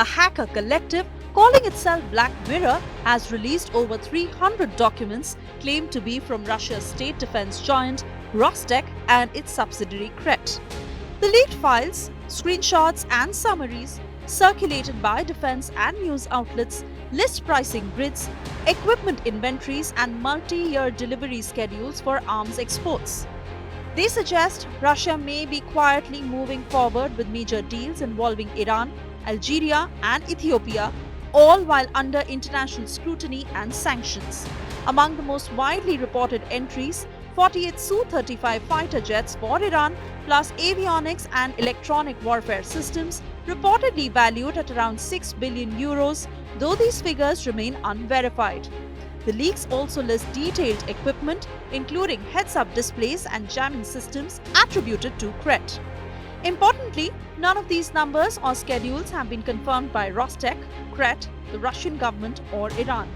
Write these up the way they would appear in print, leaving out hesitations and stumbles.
A hacker collective calling itself Black Mirror has released over 300 documents claimed to be from Russia's state defense giant Rostec and its subsidiary Kret. The leaked files, screenshots and summaries circulated by defense and news outlets list pricing grids, equipment inventories and multi-year delivery schedules for arms exports. They suggest Russia may be quietly moving forward with major deals involving Iran, Algeria and Ethiopia, all while under international scrutiny and sanctions. Among the most widely reported entries, 48 Su-35 fighter jets for Iran, plus avionics and electronic warfare systems, reportedly valued at around 6 billion euros, though these figures remain unverified. The leaks also list detailed equipment, including heads-up displays and jamming systems attributed to Kret. Importantly, none of these numbers or schedules have been confirmed by Rostec, Kret, the Russian government or Iran.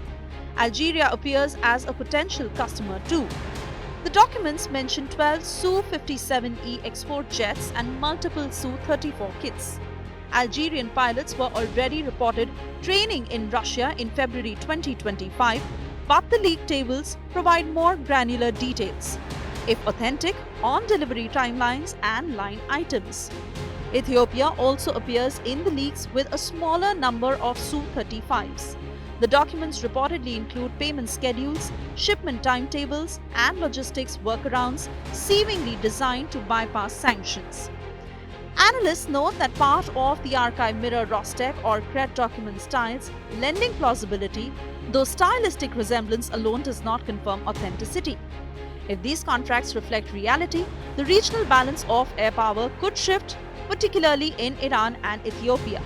Algeria appears as a potential customer too. The documents mention 12 Su-57E export jets and multiple Su-34 kits. Algerian pilots were already reported training in Russia in February 2025, but the leak tables provide more granular details, if authentic, on delivery timelines and line items. Ethiopia also appears in the leaks with a smaller number of Su-35s. The documents reportedly include payment schedules, shipment timetables, and logistics workarounds seemingly designed to bypass sanctions. Analysts note that part of the archive mirror Rostec or Kret document styles, lending plausibility, though stylistic resemblance alone does not confirm authenticity. If these contracts reflect reality, the regional balance of air power could shift, particularly in Iran and Ethiopia.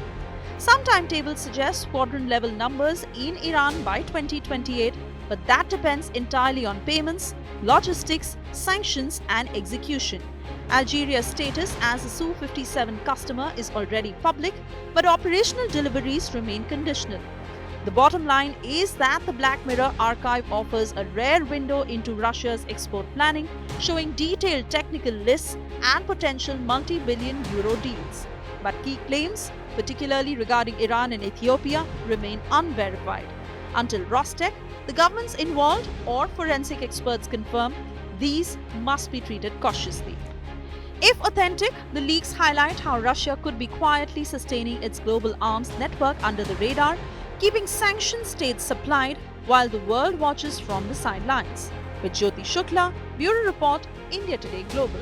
Some timetables suggest squadron-level numbers in Iran by 2028, but that depends entirely on payments, logistics, sanctions, and execution. Algeria's status as a Su-57 customer is already public, but operational deliveries remain conditional. The bottom line is that the Black Mirror archive offers a rare window into Russia's export planning, showing detailed technical lists and potential multi-billion euro deals. But key claims, particularly regarding Iran and Ethiopia, remain unverified. Until Rostec, the governments involved, or forensic experts confirm, these must be treated cautiously. If authentic, the leaks highlight how Russia could be quietly sustaining its global arms network under the radar, keeping sanctioned states supplied while the world watches from the sidelines. With Jyoti Shukla, Bureau Report, India Today Global.